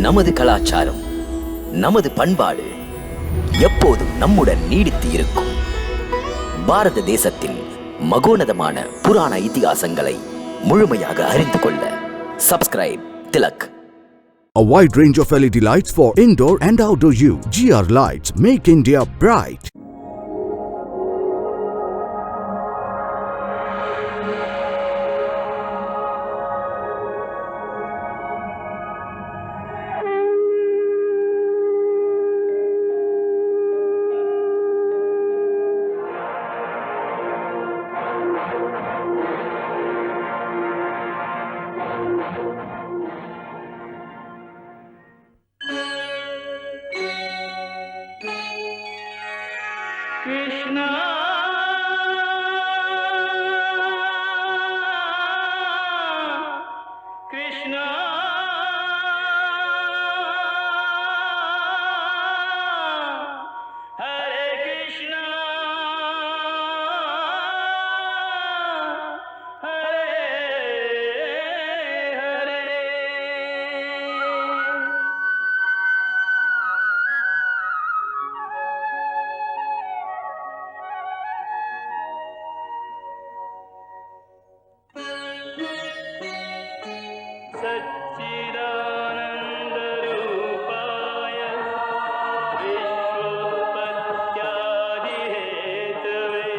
நமது கலாச்சாரம், நமது பண்பாடு எப்போதும் நம்முடன் நீடித்து இருக்கும். பாரத தேசத்தின் மகோனதமான புராண இதிகாசங்களை முழுமையாக அறிந்து கொள்ள subscribe Tilak. A wide range of LED lights for indoor and outdoor use. GR Lights make India bright. Krishna Krishna Hare Krishna Hare Hare. सच्चिदानन्दरूपाय विश्वोत्पत्त्यादिहेतवे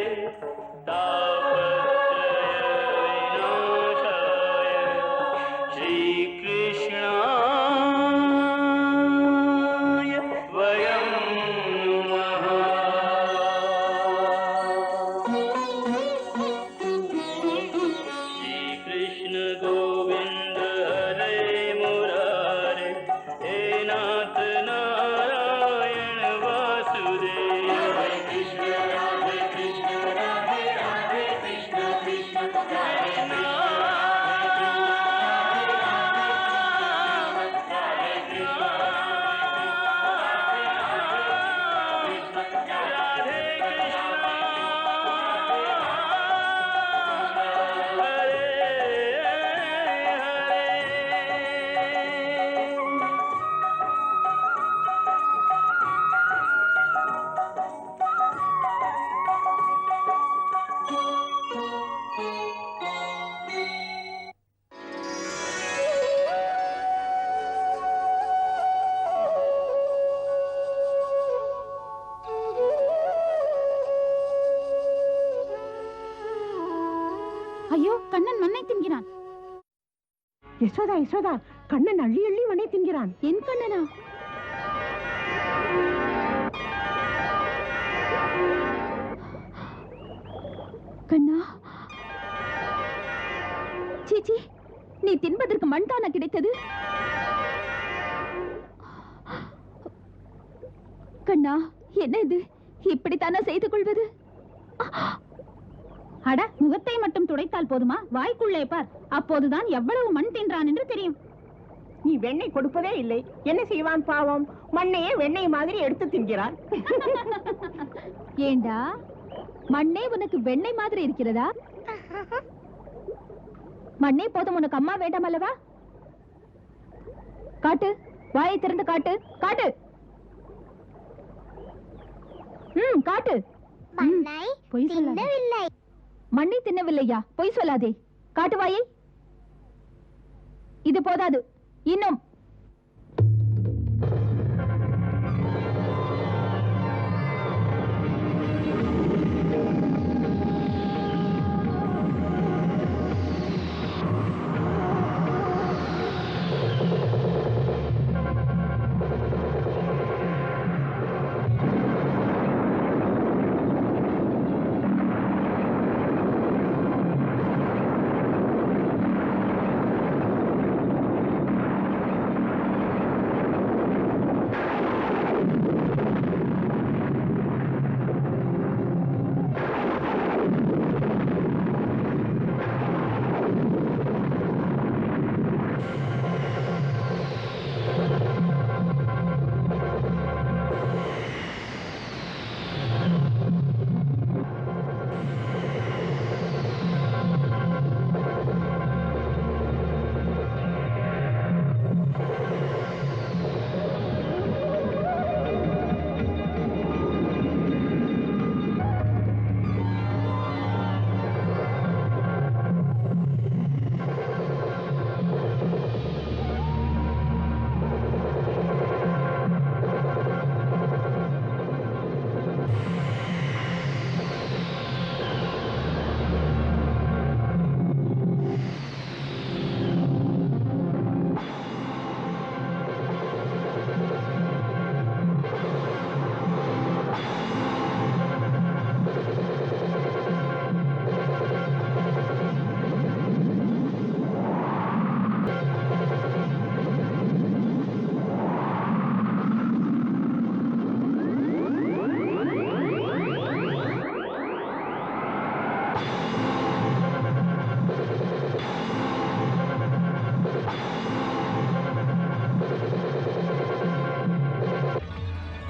तापत्रयविनाशाय श्रीकृष्णाय वयं नमः. श्रीकृष्ण गोविन्द हरे मुरारे हे नाथ नारायण वासुदेव. हरे कृष्ण राधे राधे कृष्ण कृष्ण कृष्ण ஐயோ, கண்ணன் மண்ணை தின்கிறான். யசோதா யசோதா, கண்ணன் அள்ளி அள்ளி மண்ணை தின்கிறான். என் கண்ணனா? கண்ணா, சீச்சி, நீ தின்பதற்கு மண் தானா கிடைத்தது? கண்ணா, என்ன இது? இப்படித்தானா செய்து கொள்வது? அட, முகத்தை மட்டும் துடைத்தால் போதுமா? வாய்க்குள்ளே பார், அப்போதுதான் எவ்வளவு மண் தின்றான் என்று தெரியும். நீ வெண்ணெய் கொடுப்பதே இல்லை, என்ன செய்வான் பாவம்? மண்ணையே வெண்ணெய் மாதிரி எடுத்து தின்கிறான். ஏண்டா, மண்ணே உனக்கு வெண்ணெய் மாதிரி இருக்கிறதா? மண்ணே போதும், உனக்கு அம்மா வேண்டாம் அல்லவா? காட்டு, வாயை திறந்து காட்டு, காட்டு. காட்டு. பொய் சொல்லாதே. மண்ணை தின்னவில்லையா? பொய் சொல்லாதே. காட்டு வாயை. இது போதாது, இன்னும்.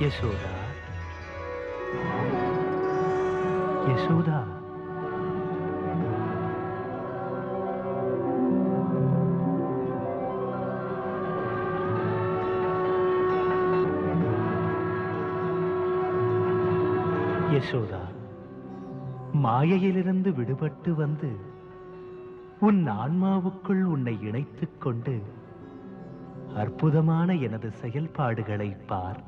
யசோதா, யசோதா, யசோதா, மாயையிலிருந்து விடுபட்டு வந்து உன் ஆன்மாவுக்குள் உன்னை இணைத்துக் கொண்டு அற்புதமான எனது செயல்பாடுகளை பார்.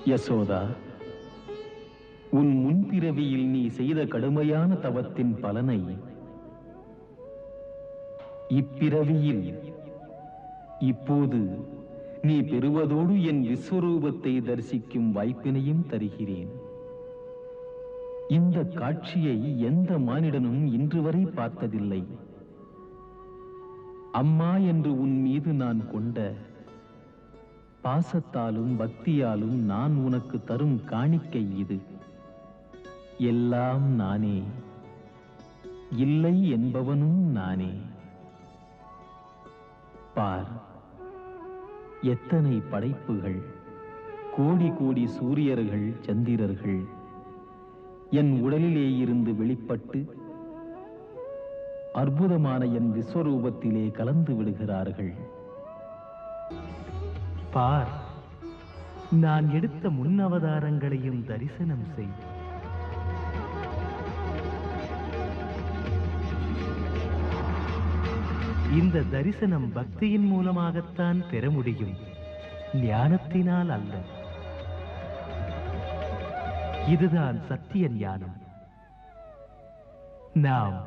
யசோதா, உன் முன்பிறவியில் நீ செய்த கடுமையான தவத்தின் பலனை இப்பிறவியில் இப்போது நீ பெறுவதோடு என் விஸ்வரூபத்தை தரிசிக்கும் வாய்ப்பினையும் தருகிறேன். இந்த காட்சியை எந்த மானிடனும் இன்று வரை பார்த்ததில்லை. அம்மா என்று உன் மீது நான் கொண்ட பாசத்தாலும் பக்தியாலும் நான் உனக்கு தரும் காணிக்கை இது. எல்லாம் நானே, இல்லை என்பவனும் நானே. பார், எத்தனை படைப்புகள், கோடி கோடி சூரியர்கள் சந்திரர்கள் என் உடலிலே இருந்து வெளிப்பட்டு அற்புதமான என் விஸ்வரூபத்திலே கலந்து விடுகிறார்கள். பார், நான் எடுத்த முன் அவதாரங்களையும் தரிசனம் செய். இந்த தரிசனம் பக்தியின் மூலமாகத்தான் பெற முடியும், ஞானத்தினால் அல்ல. இதுதான் சத்திய ஞானம். நாம்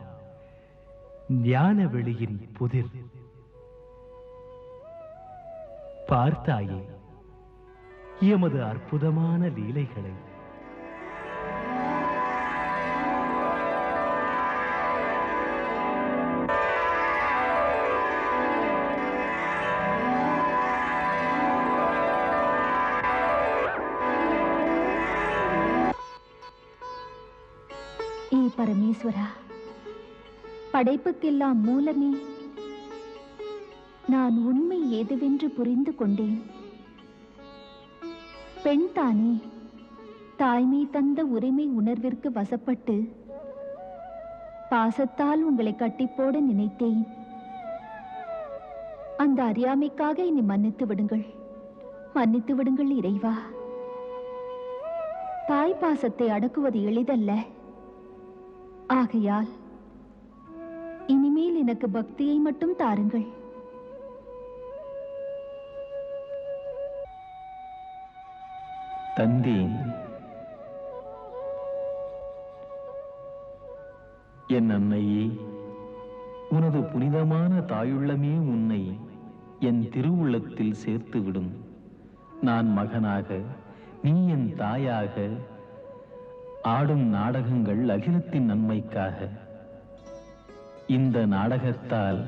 ஞான வெளியின் புதிர். பார்த்தாயே எமது அற்புதமான லீலைகளை. பரமேஸ்வரா, படைப்புக்கெல்லாம் மூலமே நான் உண்மை ஏதுவென்று புரிந்து கொண்டேன். பெண் தானே தாய்மை தந்த உரிமை உணர்விற்கு வசப்பட்டு பாசத்தால் உங்களை கட்டிப்போட நினைத்தேன். அந்த அறியாமைக்காக என்னை மன்னித்து விடுங்கள், மன்னித்து விடுங்கள் இறைவா. தாய் பாசத்தை அடக்குவது எளிதல்ல. ஆகையால் இனிமேல் எனக்கு பக்தியை மட்டும் தாருங்கள். தந்தேன். என் அன்னையே, உனது புனிதமான தாயுள்ளமே உன்னை என் திருவுள்ளத்தில் சேர்த்துவிடும். நான் மகனாக, நீ என் தாயாக ஆடும் நாடகங்கள் அகிலத்தின் நன்மைக்காக. இந்த நாடகத்தால்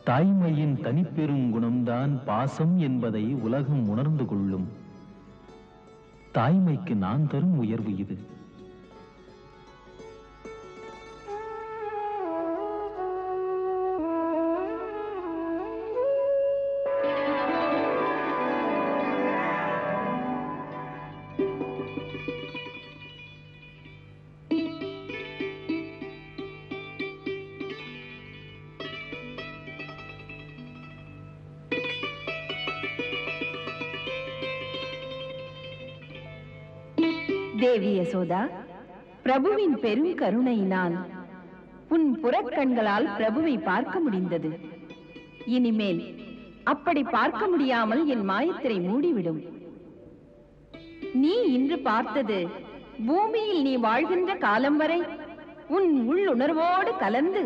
தாய்மையின் தனிப்பெரும் குணம்தான் பாசம் என்பதை உலகம் உணர்ந்து கொள்ளும். தாய்மைக்கு நான் தரும் உயர்வு இது. தேவி யசோதா, பிரபுவின் பெரும் கருணையினால் உன் புறக்கண்களால் பிரபுவை பார்க்க முடிந்தது. இனிமேல் அப்படி பார்க்க முடியாமல் என் மாயத்திரை மூடிவிடும். நீ இன்று பார்த்தது பூமியில் நீ வாழ்கின்ற காலம் வரை உன் உள்ளுணர்வோடு கலந்து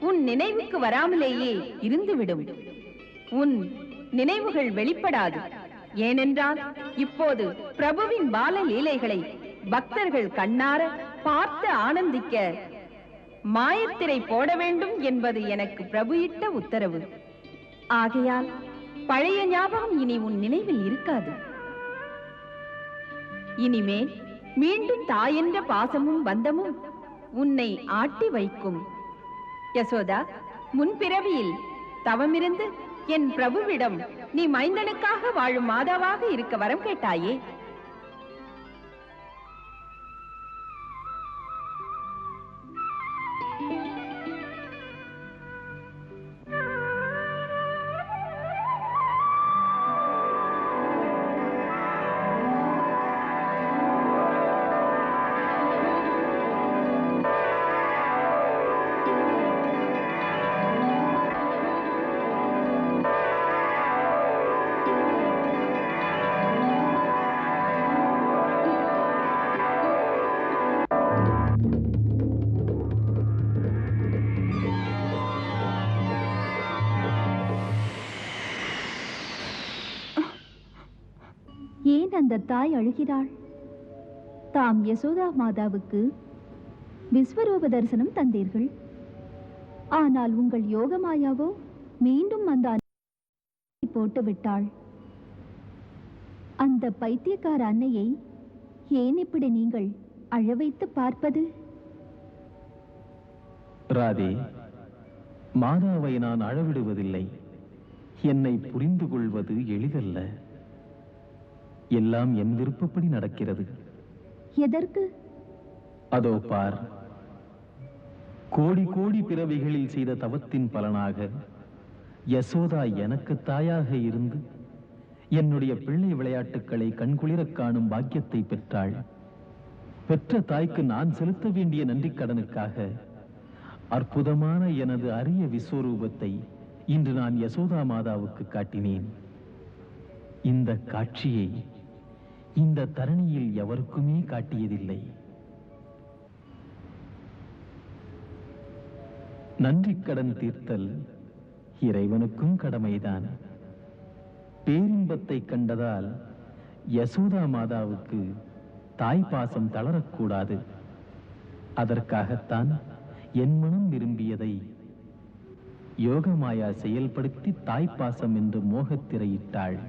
உன் நினைவுக்கு வராமலேயே இருந்துவிடும். உன் நினைவுகள் வெளிப்படாது. ஏனென்றால் இப்போது பிரபுவின் பால லீலைகளை பக்தர்கள் கண்ணார பார்த்து ஆனந்திக்க மாயத்திரை போட வேண்டும் என்பது எனக்கு பிரபு இட்ட உத்தரவு. ஆகையால் பழைய ஞாபகம் இனி உன் நினைவில் இருக்காது. இனிமேல் மீண்டும் தாயென்ற பாசமும் பந்தமும் உன்னை ஆட்டி வைக்கும். யசோதா, முன்பிறவியில் தவமிருந்து என் பிரபுவிடம் நீ மைந்தனுக்காக வாழும் மாதாவாக இருக்க வரம் கேட்டாயே. ஏன் அந்த தாய் அழுகிறாள்? தாம் யசோதா மாதாவுக்கு விஸ்வரூப தரிசனம் தந்தீர்கள். ஆனால் உங்கள் யோகமாயாவோ மீண்டும் அந்த போட்டு விட்டாள். அந்த பைத்தியக்கார அன்னையை ஏன் இப்படி நீங்கள் அழ வைத்து பார்ப்பது? ராதே, மாதாவை நான் அழவிடுவதில்லை. என்னை புரிந்து கொள்வது எளிதல்ல. எல்லாம் என் விருப்பப்படி நடக்கிறது. எதற்கு? அதோ பார், கோடி கோடி பிறவிகளில் செய்த தவத்தின் பலனாக யசோதா எனக்கு தாயாக இருந்து என்னுடைய பிள்ளை விளையாட்டுக்களை கண்குளிரக் காணும் பாக்கியத்தை பெற்றாள். பெற்ற தாய்க்கு நான் செலுத்த வேண்டிய நன்றி கடனுக்காக அற்புதமான எனது அரிய விஸ்வரூபத்தை இன்று நான் யசோதா மாதாவுக்கு காட்டினேன். இந்த காட்சியை இந்த தரணியில் எவருக்குமே காட்டியதில்லை. நன்றி கடன் தீர்த்தல் இறைவனுக்கும் கடமைதான். பேரின்பத்தை கண்டதால் யசோதா மாதாவுக்கு தாய் பாசம் தளரக்கூடாது. அதற்காகத்தான் என் மனம் விரும்பியதை யோகமாயா செயல்படுத்தி தாய்ப்பாசம் என்று மோகத்திரையிட்டாள்.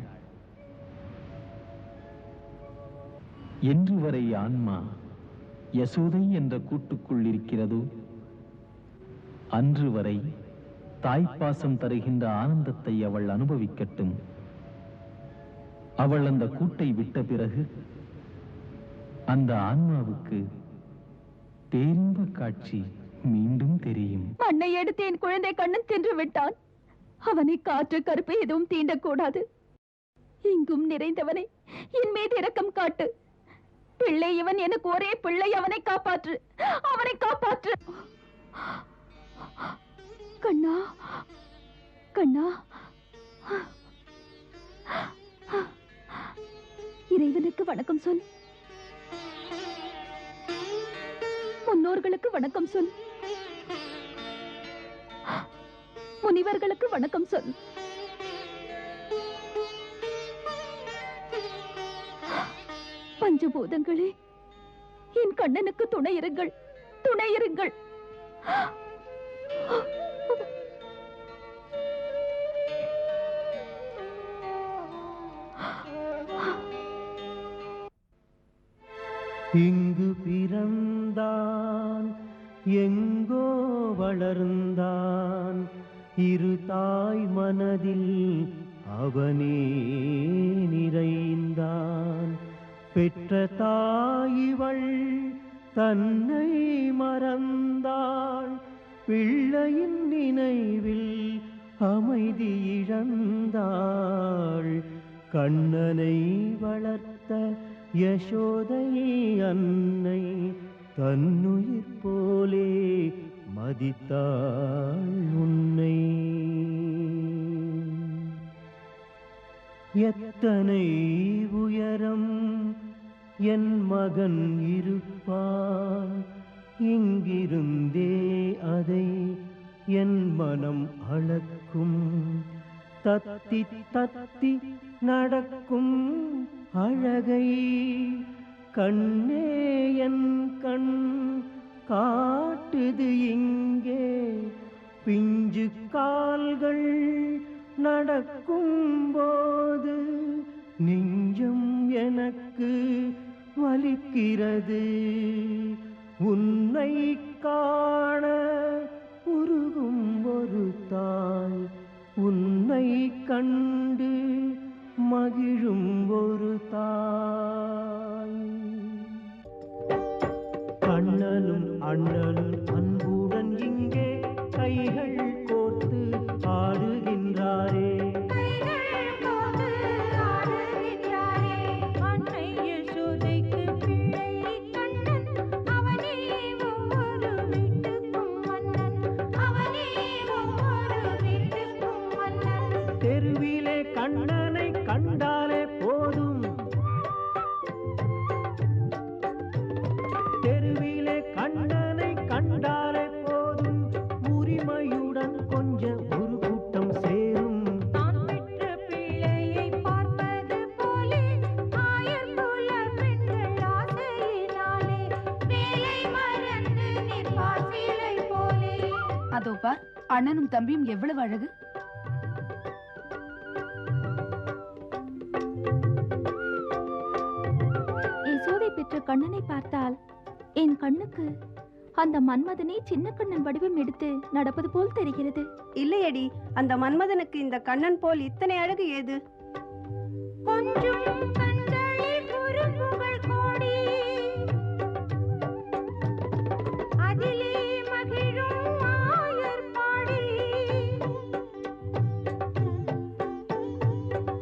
என்று வரை ஆன்மா யசோதை என்ற கூட்டுக்குள் இருக்கிறதோ அன்று வரை தாய்ப்பாசம் தருகின்ற ஆனந்தத்தை அவள் அனுபவிக்கட்டும். அவள் அந்த கூட்டை விட்ட பிறகு அந்த ஆன்மாவுக்கு பேரின்ப காட்சி மீண்டும் தெரியும். மண்ணை எடுத்து என் குழந்தை கண்ணன் தின்று விட்டான். அவனை காற்று கருப்பு எதுவும் தீண்டக்கூடாது. இங்கும் நிறைந்தவனை என் மீது இரக்கம் காட்டு. பிள்ளை இவன், எனக்கு ஒரே பிள்ளை. அவனை காப்பாற்று, அவனை காப்பாற்று. கண்ணா, கண்ணா, இறைவனுக்கு வணக்கம் சொல். முன்னோர்களுக்கு வணக்கம் சொல். முனிவர்களுக்கு வணக்கம் சொல். பஞ்சபூதங்களே, என் கண்ணனுக்கு துணை இருங்கள், துணை இருங்கள். இங்கு பிறந்தான், எங்கோ வளர்ந்தான், இரு தாய் மனதில் அவனே நிறைந்தான். பெற்ற தாயிவள் தன்னை மறந்தாள், பிள்ளையின் நினைவில் அமைதி இழந்தாள். கண்ணனை வளர்த்த யசோதை அன்னை தன்னுயிர் போலே மதித்தாள் உன்னை. எத்தனை உயரம் என் மகன் இருப்பான், இங்கிருந்தே அதை என் மனம் அளக்கும். தத்தி தத்தி நடக்கும் அழகை கண்ணே என் கண் காட்டுது இங்கே. பிஞ்சு கால்கள் நடக்கும் போது நெஞ்சம் எனக்கு வலிக்கிறது. உன்னை காண உருகும் ஒரு தாய், உன்னை கண்டு மகிழும் ஒரு தாய். கண்ணனும் அண்ணனும் அன்புடன் இங்கே கைகள் கோர்த்து ஆடுகின்றாரே. தெருவிலே கண்ணனை கண்டாலே போதும், தெருவிலே கண்ணனை கண்டாலே போதும், உரிமையுடன் கொஞ்சம் ஒரு கூட்டம் சேரும். தான் பெற்ற பிள்ளையை பார்ப்பது போலே ஆயர்குல பெண்கள் ஆசையினாலே வேலை மறந்து நிற்பார் சிலை போலே. அதோ பார், அண்ணனும் தம்பியும் எவ்வளவு அழகு. யசோதை பெற்ற கண்ணனை பார்த்தால் என் கண்ணுக்கு அந்த மன்மதனே சின்ன கண்ணன் வடிவம் எடுத்து நடப்பது போல் தெரிகிறது. இல்லையடி, அந்த மன்மதனுக்கு இந்த கண்ணன் போல் இத்தனை அழகு ஏது? கொஞ்சம் கண்களில் குறும்புகள் கோடி, அதிலே மகிழும் ஆயர் பாடி.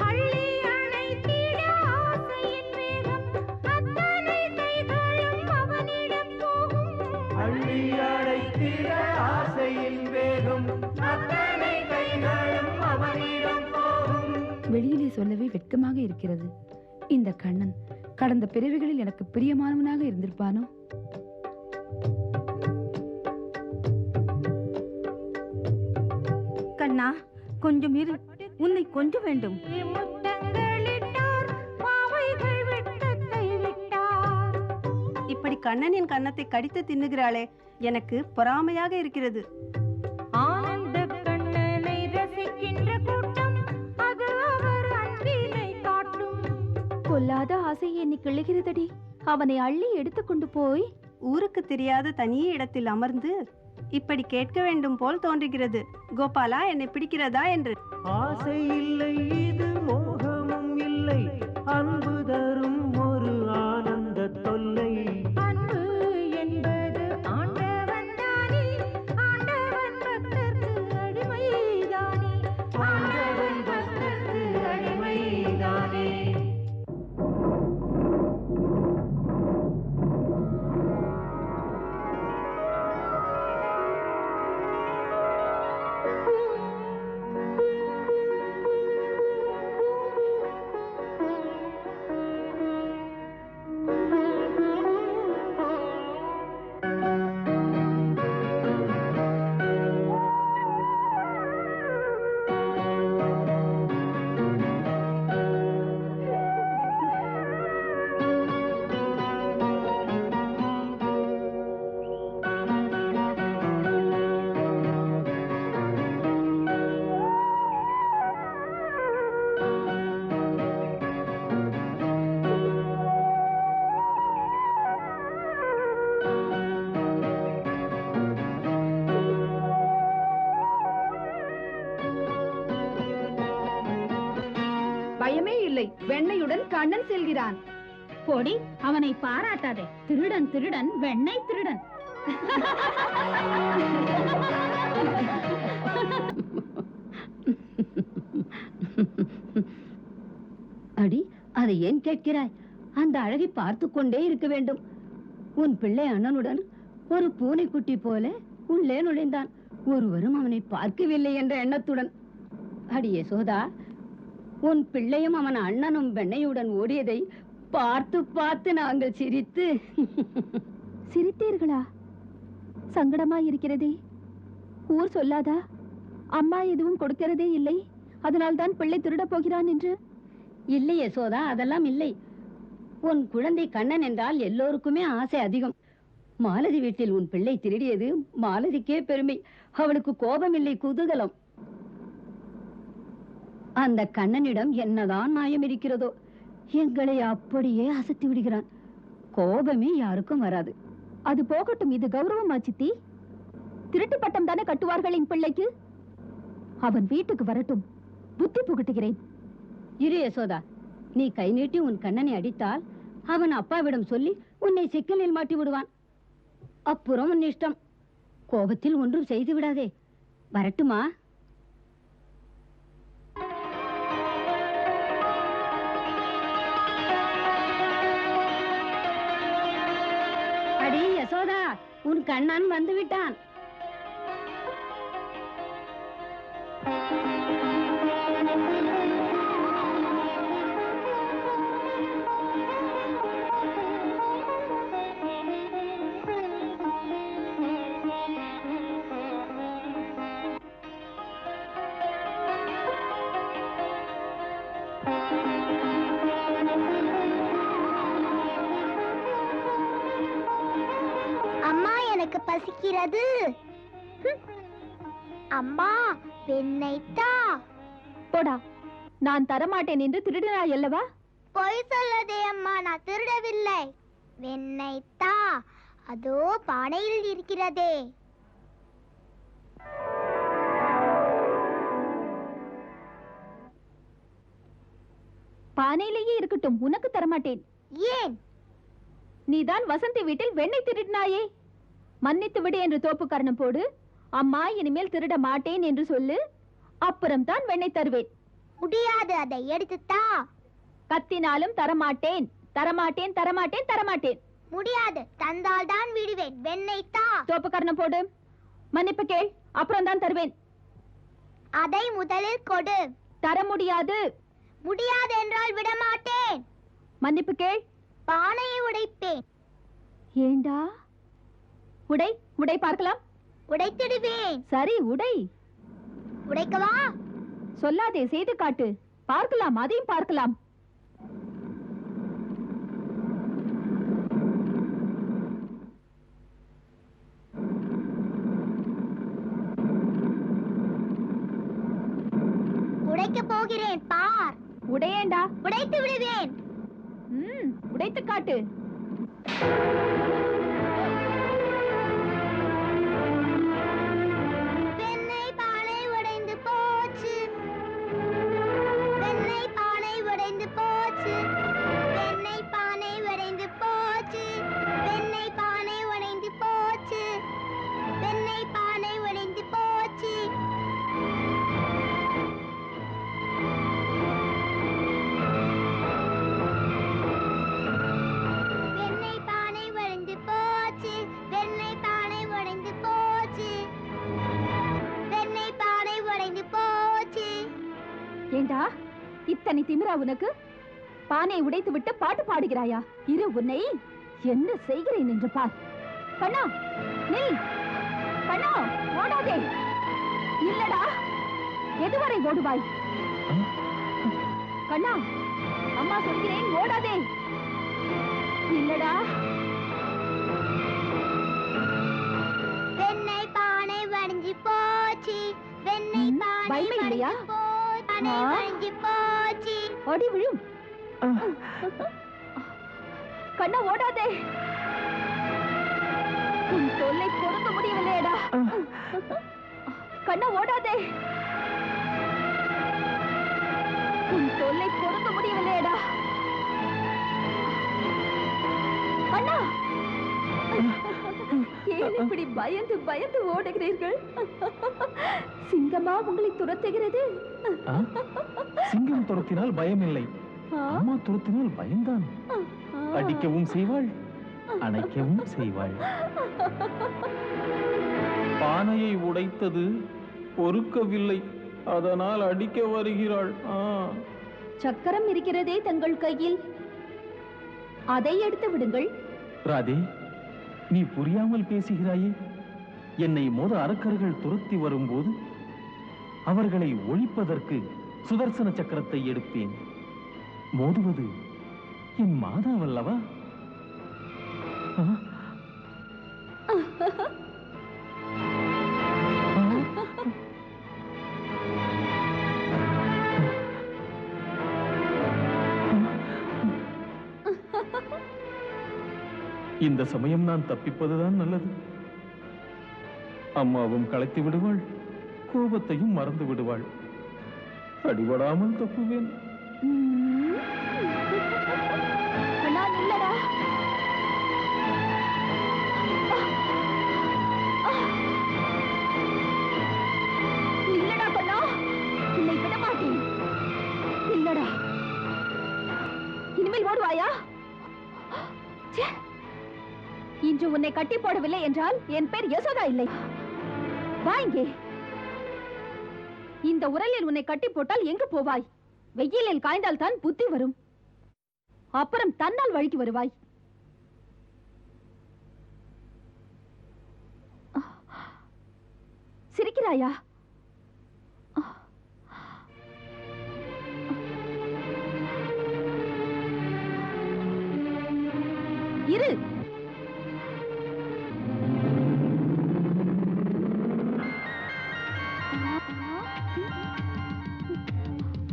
அள்ளி அணைத்திட ஆசையின் வேகம், அத்தனை கைகளும் அவனிடம் போகும். அள்ளி அடைத்திட ஆசையின் வேகம், அத்தனை கைகளும் அவனிடம் போகும். வெளியிலே சொல்லவே வெட்கமாக இருக்கிறது. இந்த கண்ணன் கடந்த பிறவிகளில் எனக்கு பிரியமானவனாக இருந்திருப்பானோ? கண்ணா, கொஞ்சம் இரு, உன்னை கொஞ்சம் வேண்டும். முத்தங்களிட்டார் பாவைகள் வெட்டத்தை விட்டார். இப்படி கண்ணனின் கன்னத்தை கடித்து தின்னுகிறாளே, எனக்கு பொறாமையாக இருக்கிறது. ஆனந்த கண்ணனை ரசிக்கின்ற கூட்டம், அது அவர் அன்பினை காட்டும். கொல்லாத ஆசை என்னை கிள்ளுகிறதடி. அவனை அள்ளி எடுத்துக்கொண்டு போய் ஊருக்கு தெரியாத தனியே இடத்தில் அமர்ந்து இப்படி கேட்க வேண்டும் போல் தோன்றுகிறது. கோபாலா, என்னை பிடிக்கிறதா என்று. ஆசை இல்லை, இது மோகமும் இல்லை, அன்பு தரும் ஒரு ஆனந்த தொல்லை. அன்பு என்பது ஆண்டவன் தானே, ஆண்டவன் பக்தர்க்கு அடிமைதானே, ஆண்டவன் பக்தர்க்கு அடிமைதானே. பயமே இல்லை, வெண்ணையுடன் கண்ணன் செல்கிறான். பொடி, அவனை பாராட்டாதே. திருடன் திருடன், வெண்ணெய் திருடன். அடி, அதை ஏன் கேட்கிறாய்? அந்த அழகை பார்த்து கொண்டே இருக்க வேண்டும். உன் பிள்ளை அண்ணனுடன் ஒரு பூனைக்குட்டி போல உள்ளே நுழைந்தான். ஒருவரும் அவனை பார்க்கவில்லை என்ற எண்ணத்துடன். அடி யசோதா, உன் பிள்ளையும் அவன் அண்ணனும் வெண்ணையுடன் ஓடியதை பார்த்து பார்த்து நாங்கள் சிரித்து. சிரித்தீர்களா? சங்கடமா இருக்கிறதே. ஊர் சொல்லாதா? அம்மா எதுவும் கொடுக்கிறதே இல்லை, அதனால்தான் பிள்ளை திருடப் போகிறான் என்று. இல்லை யசோதா, அதெல்லாம் இல்லை. உன் குழந்தை கண்ணன் என்றால் எல்லோருக்குமே ஆசை அதிகம். மாலதி வீட்டில் உன் பிள்ளை திருடியது மாலதிக்கே பெருமை. அவளுக்கு கோபம் இல்லை, குதூகலம். அந்த கண்ணனிடம் என்னதான் நியாயம் இருக்கிறதோ, எங்களை அப்படியே அசத்தி விடுகிறான். கோபமே யாருக்கும் வராது. அது போகட்டும், இது கௌரவமா சித்தி? திருட்டு பட்டம் தானே கட்டுவார்கள் என் பிள்ளைக்கு. அவன் வீட்டுக்கு வரட்டும், புத்தி புகட்டுகிறேன். இரு யசோதா, நீ கை நீட்டி உன் கண்ணனை அடித்தால் அவன் அப்பாவிடம் சொல்லி உன்னை சிக்கலில் மாட்டி விடுவான். அப்புறம் உன் இஷ்டம். கோபத்தில் ஒன்றும் செய்து விடாதே. வரட்டுமா? அடி யசோதா, உன் கண்ணன் வந்து விட்டான். அம்மா, எனக்கு பசிக்கிறது. அம்மா, வெண்ணெய் தா. போடா, நான் தரமாட்டேன் என்று திருடினாய் அல்லவா? பொய் சொல்லதே அம்மா, நான் திருடவில்லை. வெண்ணெய் தா, அதோ பானையில் இருக்கிறதே. பானையிலேயே இருக்கட்டும், உனக்கு தரமாட்டேன். ஏன்? நீதான் வசந்தி வீட்டில் வெண்ணெய் திருடினாயே. மன்னித்து விடு என்று தோப்பு காரணம் போடு. அம்மா, இனிமேல் திருட மாட்டேன் என்று சொல்லு. அப்புறம் தான் வெண்ணெய் தருவேன். முடியாது, அதை எடுத்து தா. கத்தினாலும் தரமாட்டேன், தரமாட்டேன், தரமாட்டேன், தரமாட்டேன். முடியாது, தந்தால் தான் விடுவேன். வெண்ணெய் தா. தோப்பு காரணம் போடு. மன்னிப்பு கேள், அப்புறம் தான் தருவேன். அதை முதலில் கொடு. தர முடியாது. முடியாது என்றால் விடமாட்டேன். மன்னிப்பு கேள். பானையை உடைப்பேன். ஏண்டா? உடை, உடை பார்க்கலாம். உடைத்திடுவேன். சரி, உடை. உடைக்கவா? சொல்லாதே, செய்து காட்டு. பார்க்கலாம், அதையும் பார்க்கலாம். உடைக்க போகிறேன், பார். உடையேண்டா. உடைத்து விடுவேன். உடைத்து காட்டு. வெண்ணெய் பானை உடைந்து போச்சு. வெண்ணெய் பானை உடைந்து போச்சு. வெண்ணெய் பானை உடைந்து போச்சு. வெண்ணெய் பானை உடைந்து போச்சு. வெண்ணெய் பானை உடைந்து போச்சு. வெண்ணெய் பானை உடைந்து போச்சு. வெண்ணெய் பானை உடைந்து போச்சு. வெண்ணெய் பானை உடைந்து போச்சு. ஏண்டா, இத்தனை திமிரா உனக்கு? பானை உடைத்து விட்டு பாட்டு பாடுகிறாயா? இரு, உன்னை என்ன செய்கிறேன் என்று பார். கண்ணா, நில். கண்ணா, ஓடாதே. இல்லடா, எதுவரை ஓடுவாய்? கண்ணா, அம்மா சொல்கிறேன், ஓடாதே. இல்லடா. வெண்ணெய் பானை உடைஞ்சு போச்சு. வெண்ணெய் பானை பயமே இல்லையா? உடைஞ்சு போச்சு. பானை உடைஞ்சு போச்சு. ஓடி விழும். கண்ணா, ஓடாதே. உன் தொல்லை பொறுக்க முடியவில்லையடா. கண்ணா, ஓடாதே. உன் தொல்லை பொறுக்க முடியவில்லையடா. கண்ணா, ஏன் இப்படி பயந்து பயந்து ஓடுகிறீர்கள்? சிங்கமா உங்களை துரத்துகிறது? சிங்கம் துரத்தினால் பயமில்லை, அம்மா துரத்தினால் பயம்தான். அடிக்கவும் செய்வாள், அணைக்கவும் செய்வாள். பானையை உடைத்தது பொறுக்கவில்லை, அதனால் அடிக்க வருகிறாள். சக்கரம் இருக்கிறதே தங்கள் கையில், அதை எடுத்து விடுங்கள். ராதே, நீ புரியாமல் பேசுகிறாயே. என்னை மோத அரக்கர்கள் துரத்தி வரும்போது அவர்களை ஒழிப்பதற்கு சுதர்சன சக்கரத்தை எடுப்பேன். மோதுவது என் மாதாவல்லவா? இந்த சமயம் நான் தப்பிப்பதுதான் நல்லது. அம்மாவும் களைத்து விடுவாள், கோபத்தையும் மறந்து விடுவாள். அடிபடாமல் தப்புவேன். இனிமேல் ஓடுவாயா? இன்று உன்னை கட்டி போடவில்லை என்றால் என் பேர் யசோதா இல்லை. வா இங்கே. இந்த உரலில் உன்னை கட்டி போட்டால் எங்கு போவாய்? வெயிலில் காய்ந்தால் தான் புத்தி வரும். அப்புறம் தன்னால் வழிக்கு வருவாய். சிரிக்கிறாயா? இரு.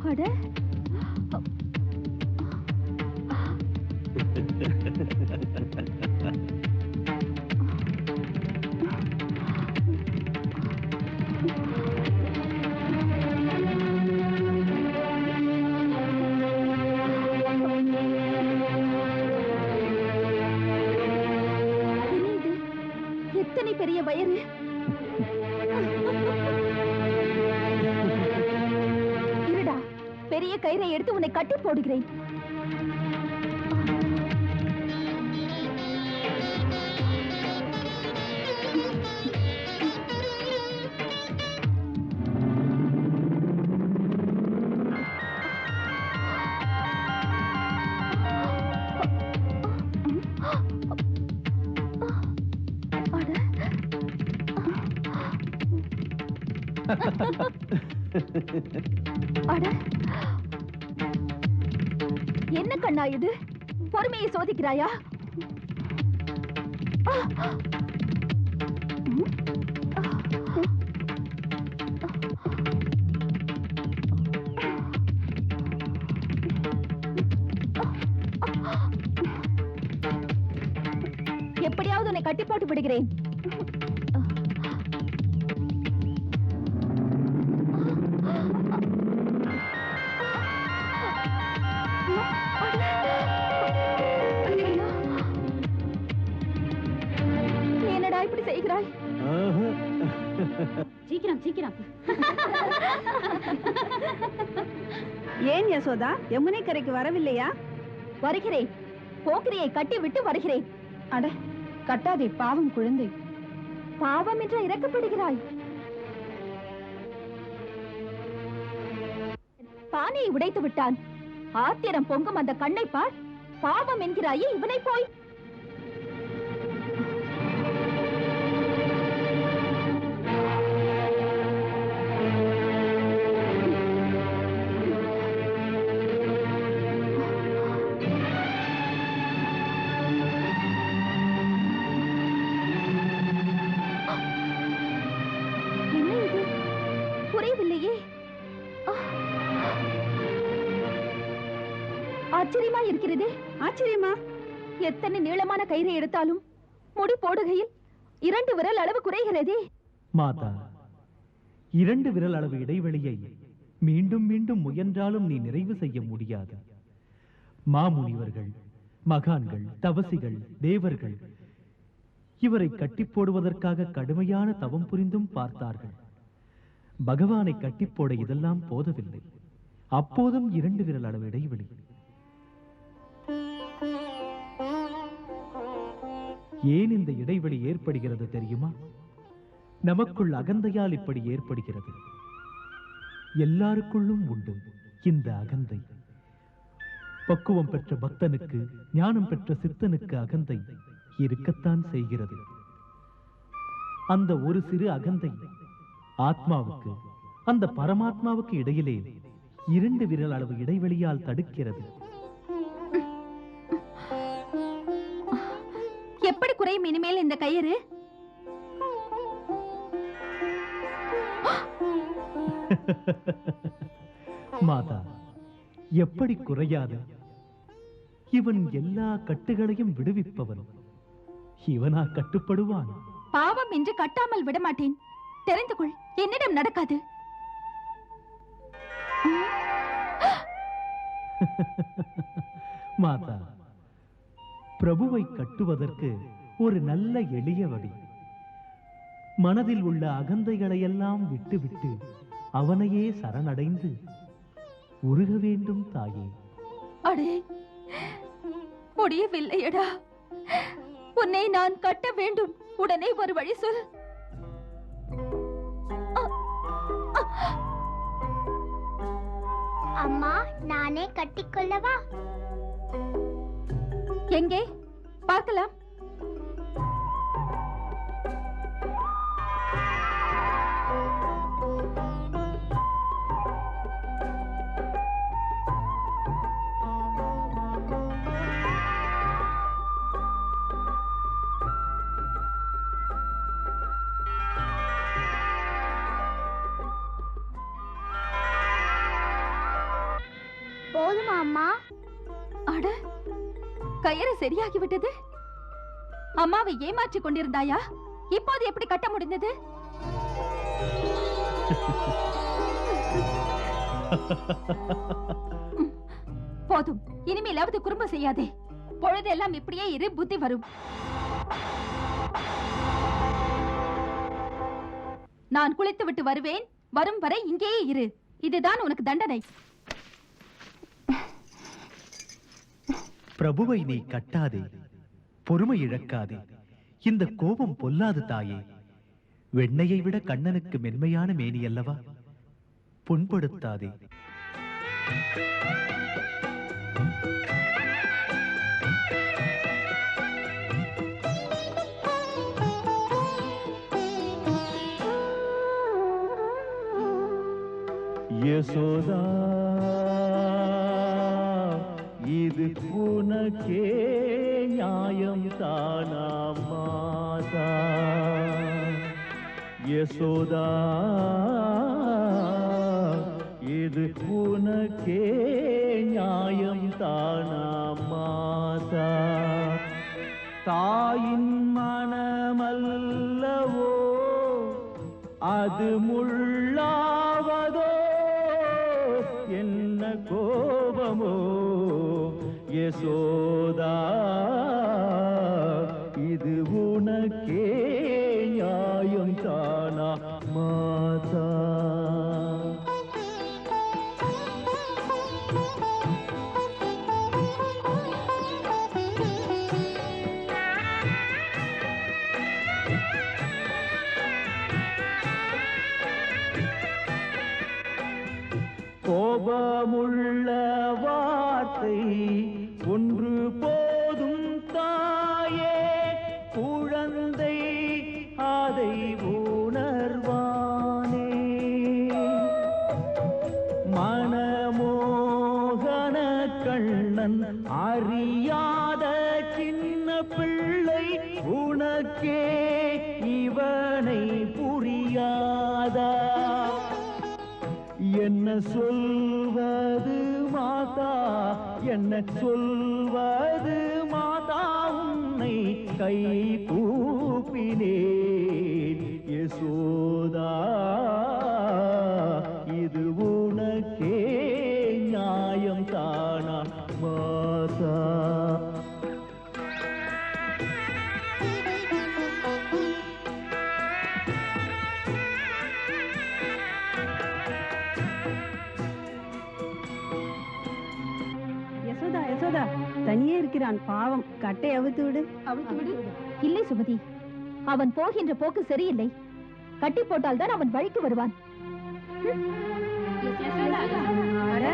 அட, எத்தனை பெரிய வயிறு! இருடா, பெரிய கயிறை எடுத்து உன்னை கட்டி போடுகிறேன். என்ன கண்ணா இது? பொறுமையை சோதிக்கிறாயா? எப்படியாவது உன்னை கட்டி போட்டு விடுகிறேன். என்னடா இப்படி செய்கிறாய்? சீக்கிரம் சீக்கிரம். ஏன் யசோதா, யமுனை கரைக்கு வரவில்லையா? வருகிறேன். போக்கிரியை கட்டி விட்டு வருகிறேன். அட, கட்டாதே, பாவம் குழந்தை. பாவம் என்று இறக்கப்படுகிறாய். பானையை உடைத்து விட்டான். ஆத்திரம் பொங்கும் அந்த கண்ணை பார். பாவம் என்கிறாயே இவனை போய். என்ன இது? புரியவில்லையே. ஆச்சரியமா இருக்கிறது. ஆச்சரியமா? எத்தனை நீளமான கயிறை எடுத்தாலும் முடி போடுகையில் 2 விரல் அளவு குறைகிறதே. மாதா, 2 விரல் அளவு இடைவெளியை மீண்டும் மீண்டும் முயன்றாலும் நீ நிறைவு செய்ய முடியாது. மாமுனிவர்கள், மகான்கள், தவசிகள், தேவர்கள் இவரை கட்டி போடுவதற்காக கடுமையான தவம் புரிந்தும் பார்த்தார்கள். பகவானை கட்டி போட இதெல்லாம் போதவில்லை. அப்போதும் 2 விரல் அளவு இடைவெளி. ஏன் இந்த இடைவெளி ஏற்படுகிறது தெரியுமா? நமக்குள் அகந்தையால் இப்படி ஏற்படுகிறது. எல்லாருக்குள்ளும் உண்டு இந்த அகந்தை. பக்குவம் பெற்ற பக்தனுக்கு, ஞானம் பெற்ற சித்தனுக்கு அகந்தை இருக்கத்தான் செய்கிறது. அந்த ஒரு சிறு அகந்தை ஆத்மாவுக்கு, அந்த பரமாத்மாவுக்கு இடையிலே 2 விரல் அளவு இடைவெளியால் தடுக்கிறது. எப்படி குறையும் இனிமேல் இந்த கயிறு? மாதா, எப்படி குறையாது? இவன் எல்லா கட்டுகளையும் விடுவிப்பவன். இவனா கட்டுப்படுவான்? பாவம் என்று கட்டாமல் விடமாட்டேன். தெரிந்து கொள், என்னிடம் நடக்காது. மாதா, பிரபுவை கட்டுவதற்கு ஒரு நல்ல எளிய வழி. மனதில் உள்ள அகந்தைகளை எல்லாம் விட்டுவிட்டு அவனையே சரணடைந்து உருக வேண்டும் தாயே. அடே, முடியவில்லையடா. உன்னை நான் கட்ட வேண்டும். உடனே ஒரு வழி சொல். அம்மா, நானே கட்டிக்கொள்ளவா? எங்கே பார்க்கலாம்? போதுமா அம்மா? அட, கயிறு சரியாகிவிட்டது. அம்மாவை ஏமாற்றிக் கொண்டிருந்தாயா? இப்போது எப்படி கட்ட முடிந்தது? போதும், இனிமேலாவது குறும்பு செய்யாதே. பொழுதெல்லாம் இப்படியே இரு, புத்தி வரும். நான் குளித்து விட்டு வருவேன். வரும் வரை இங்கேயே இரு. இதுதான் உனக்கு தண்டனை. பிரபுவை நீ கட்டாதே, பொறுமை இழக்காதே. இந்த கோபம் பொல்லாது தாயே. வெண்ணையை விட கண்ணனுக்கு மென்மையான மேனி அல்லவா? புண்படுத்தாதே. யசோதா, இது உனக்கே நியாயம் தானா மாதா? யசோதா, இது உனக்கே நியாயம் தானா மாதா? தாயின் மனமல்லவோ அது முள்ளாவதோ? என்ன கோபமோ யசோதா? இது உனக்கே நியாயம் தானா மாதா? கோபமுள்ள வார்த்தை ஒன்று போதும் தாயே. குழந்தை அதை உணர்வானே. மனமோகன கண்ணன் அறியாத சின்ன பிள்ளை உனக்கே இவனை புரியாதா? என்ன சொல்வது மாதா, என்ன சொல்வது மாதா? உன்னை கை கூப்பினேன் யசோதா. இது உனக்கே நியாயம் தானா மாதா? யசோதா, யசோதா, தனியே இருக்கிறான் பாவம். கட்டை அவித்து விடு. இல்லை சுமதி, அவன் போகின்ற போக்கு சரியில்லை. கட்டி போட்டால் தான் அவன் வழிக்கு வருவான். அட,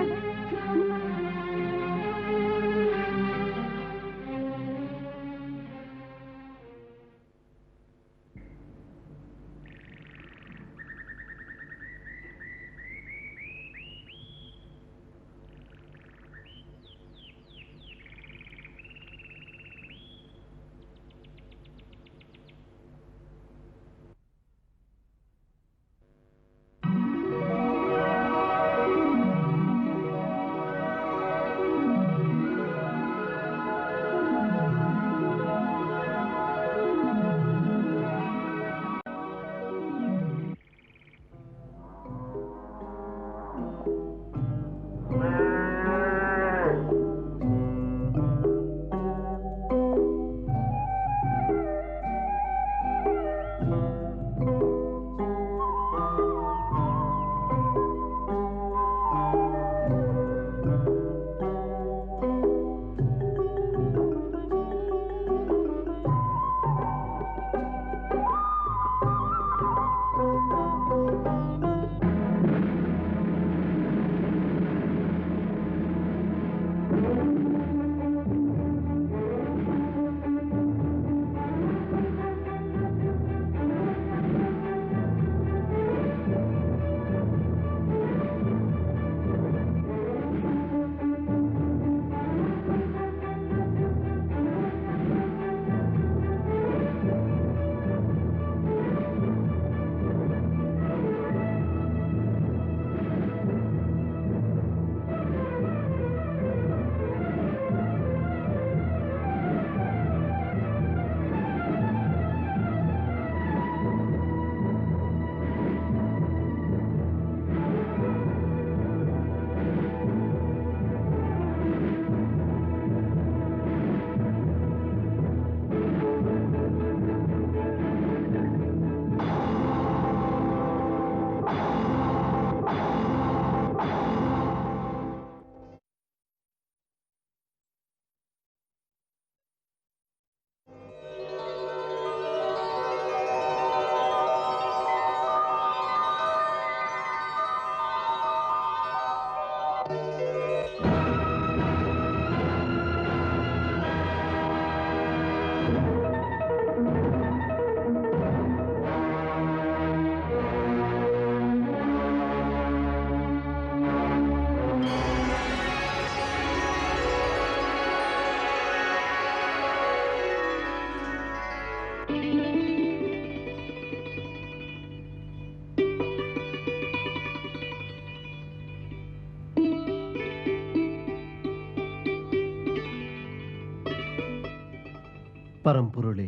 பரம்பொருளே,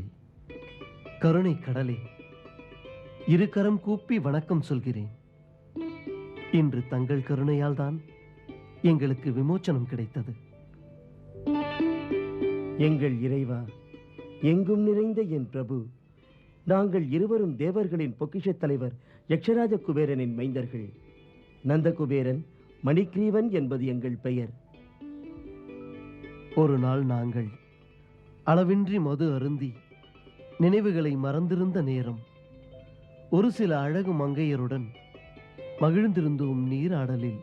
கருணை கடலே, இரு கரம் கூப்பி வணக்கம் சொல்கிறேன். இன்று தங்கள் கருணையால் தான் எங்களுக்கு விமோச்சனம் கிடைத்தது. எங்கள் இறைவா, எங்கும் நிறைந்த என் பிரபு, நாங்கள் இருவரும் தேவர்களின் பொக்கிஷத் தலைவர் யக்ஷராஜ குபேரனின் மைந்தர்கள். நந்தகுபேரன், மணிக்ரீவன் என்பது எங்கள் பெயர். ஒரு நாள் நாங்கள் அளவின்றி மது அருந்தி நினைவுகளை மறந்திருந்த நேரம், ஒரு சில அழகு மங்கையருடன் மகிழ்ந்திருந்தோம் நீராடலில்.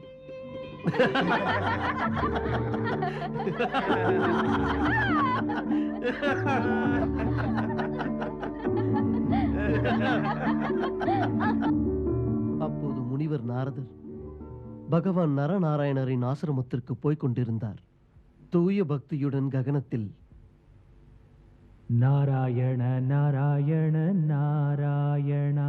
அப்போது முனிவர் நாரதர் பகவான் நரநாராயணரின் ஆசிரமத்திற்கு போய்க் கொண்டிருந்தார். தூய பக்தியுடன் ககனத்தில் நாராயண நாராயண நாராயணா,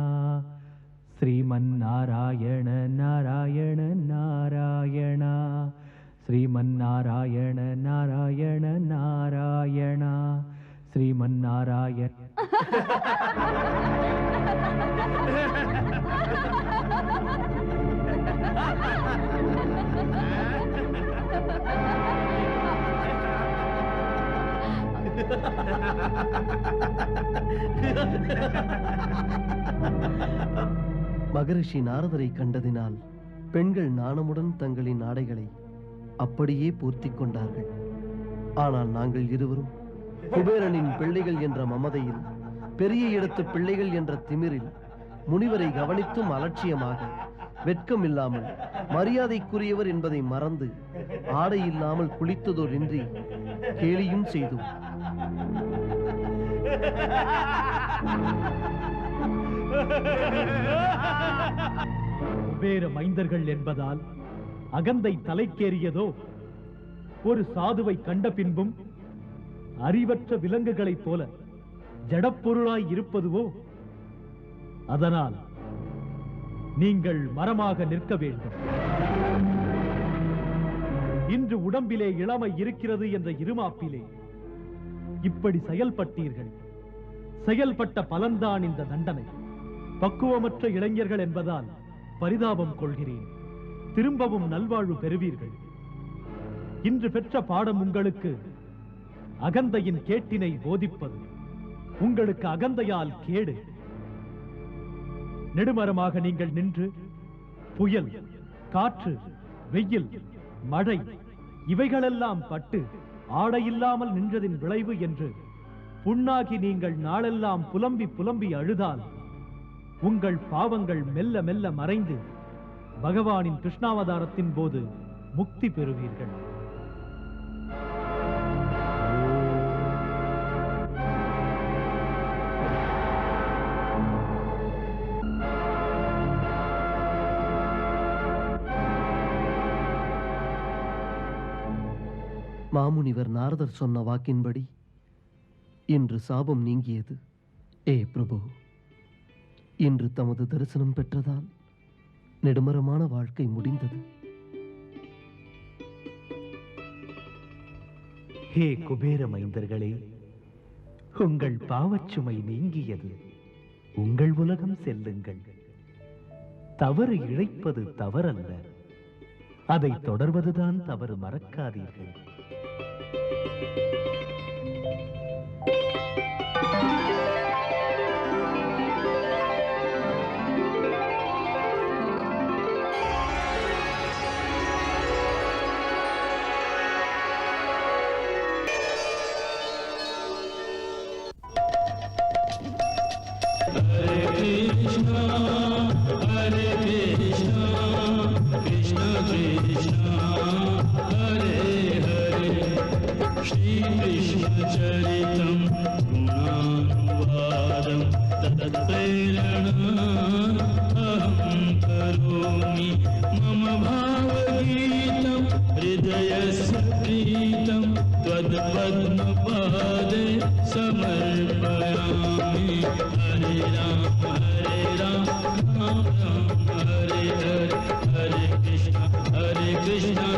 ஸ்ரீமன் நாராயண நாராயண நாராயணா, ஸ்ரீமன் நாராயண நாராயண நாராயணா, ஸ்ரீமன் நாராயண. மகரிஷி நாரதரை கண்டதினால் பெண்கள் நாணமுடன் தங்களின் ஆடைகளை அப்படியே பூர்த்திக் கொண்டார்கள். ஆனால் நாங்கள் இருவரும் குபேரனின் பிள்ளைகள் என்ற மமதையில், பெரிய இடத்து பிள்ளைகள் என்ற திமிரில், முனிவரை கவனித்தும் அலட்சியமாக, வெட்கம் இல்லாமல், மரியாதைக்குரியவர் என்பதை மறந்து, ஆடை இல்லாமல் குளித்ததோரின்றி கேலியும் செய்தோம். குபேர மைந்தர்கள் என்பதால் அகந்தை தலைக்கேறியதோ? ஒரு சாதுவை கண்ட பின்பும் அறிவற்ற விலங்குகளைப் போல ஜடப்பொருளாய் இருப்பதுவோ? அதனால் நீங்கள் மரமாக நிற்க வேண்டும். இன்று உடம்பிலே இளமை இருக்கிறது என்ற இருமாப்பிலே இப்படி செயல்பட்டீர்கள். செயல்பட்ட பலன்தான் இந்த தண்டனை. பக்குவமற்ற இளைஞர்கள் என்பதால் பரிதாபம் கொள்கிறேன். திரும்பவும் நல்வாழ்வு பெறுவீர்கள். இன்று பெற்ற பாடம் உங்களுக்கு அகந்தையின் கேட்டினை போதிப்பது. உங்களுக்கு அகந்தையால் கேடு. நெடுமரமாக நீங்கள் நின்று புயல், காற்று, வெயில், மழை இவைகளெல்லாம் பட்டு ஆடையில்லாமல் நின்றதின் விளைவு என்று புண்ணாகி நீங்கள் நாளெல்லாம் புலம்பி புலம்பி அழுதால் உங்கள் பாவங்கள் மெல்ல மெல்ல மறைந்து பகவானின் கிருஷ்ணாவதாரத்தின் போது முக்தி பெறுவீர்கள். மாமுனிவர் நாரதர் சொன்ன வாக்கின்படி இன்று சாபம் நீங்கியது. ஏ பிரபு, இன்று தமது தரிசனம் பெற்றதால் நெடுமரமான வாழ்க்கை முடிந்தது. ஹே குபேர மைந்தர்களே, உங்கள் பாவச்சுமை நீங்கியது. உங்கள் உலகம் செல்லுங்கள். தவறு இழைப்பது தவறல்ல, அதை தொடர்வதுதான் தவறு. மறக்காதீர்கள். Krishna